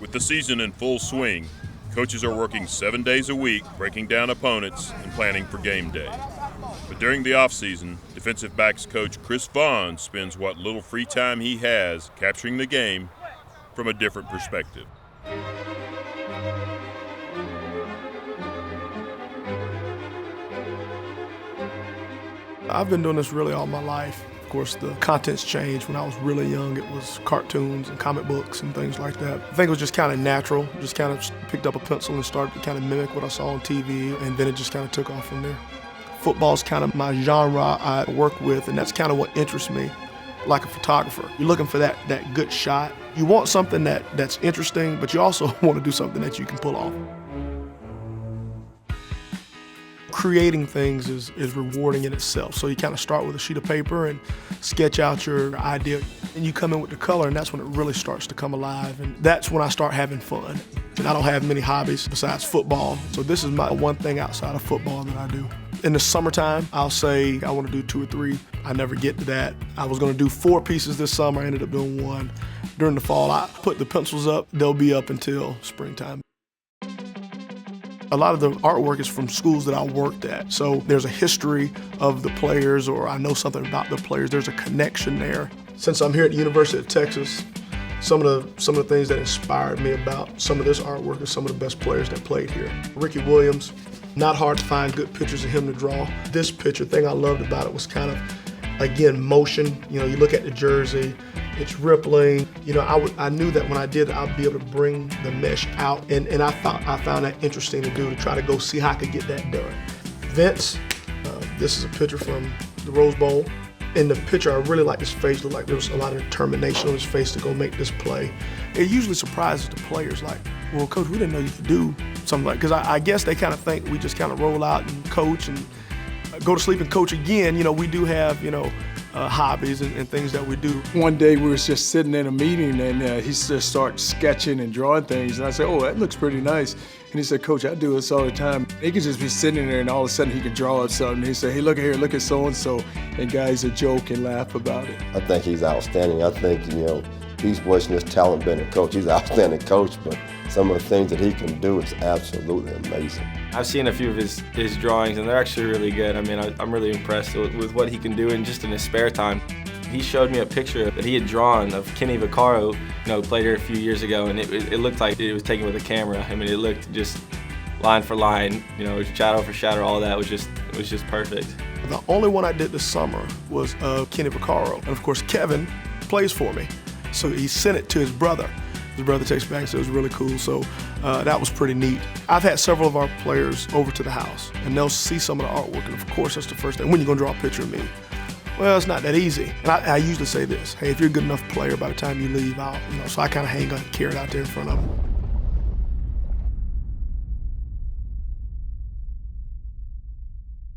With the season in full swing, coaches are working 7 days a week, breaking down opponents and planning for game day. But during the offseason, defensive backs coach Chris Vaughn spends what little free time he has capturing the game from a different perspective. I've been doing this really all my life. Of course, the content's changed. When I was really young, it was cartoons and comic books and things like that. I think it was just kind of natural. Just kind of picked up a pencil and started to kind of mimic what I saw on TV, and then it just kind of took off from there. Football's kind of my genre I work with, and that's kind of what interests me. Like a photographer, you're looking for that good shot. You want something that's interesting, but you also want to do something that you can pull off. Creating things is rewarding in itself. So you kind of start with a sheet of paper and sketch out your idea, and you come in with the color, and that's when it really starts to come alive, and that's when I start having fun. And I don't have many hobbies besides football, so this is my one thing outside of football that I do. In the summertime, I'll say I want to do 2 or 3. I never get to that. I was going to do 4 pieces this summer. I ended up doing 1. During the fall, I put the pencils up. They'll be up until springtime. A lot of the artwork is from schools that I worked at. So there's a history of the players, or I know something about the players. There's a connection there. Since I'm here at the University of Texas, some of the things that inspired me about some of this artwork are some of the best players that played here. Ricky Williams, not hard to find good pictures of him to draw. This picture, thing I loved about it was kind of, again, motion. You know, you look at the jersey, it's rippling. You know, I knew that when I did, I'd be able to bring the mesh out, and I found that interesting to do, to try to go see how I could get that done. Vince, this is a picture from the Rose Bowl. In the picture, I really like his face. Looked like there was a lot of determination on his face to go make this play. It usually surprises the players, like, well, Coach, we didn't know you could do something like, because I guess they kind of think we just kind of roll out and coach and go to sleep and coach again. You know, we do have, hobbies and things that we do. One day we was just sitting in a meeting, and he just started sketching and drawing things, and I said, oh, that looks pretty nice. And he said, Coach, I do this all the time. He could just be sitting there, and all of a sudden he could draw up something. He said, hey, look here, look at so-and-so, and guys would joke and laugh about it. I think he's outstanding. I think, he's wasting his talent being a coach. He's an outstanding coach, but some of the things that he can do is absolutely amazing. I've seen a few of his drawings, and they're actually really good. I mean, I'm really impressed with what he can do in just in his spare time. He showed me a picture that he had drawn of Kenny Vaccaro, played here a few years ago, and it looked like it was taken with a camera. I mean, it looked just line for line, shadow for shadow, all that was just perfect. The only one I did this summer was Kenny Vaccaro, and of course Kevin plays for me, so he sent it to his brother. His brother texted back, so it was really cool, so that was pretty neat. I've had several of our players over to the house, and they'll see some of the artwork, and of course that's the first thing. When you gonna draw a picture of me? Well, it's not that easy. And I usually say this, hey, if you're a good enough player, by the time you leave out, so I kind of hang a carrot out there in front of them.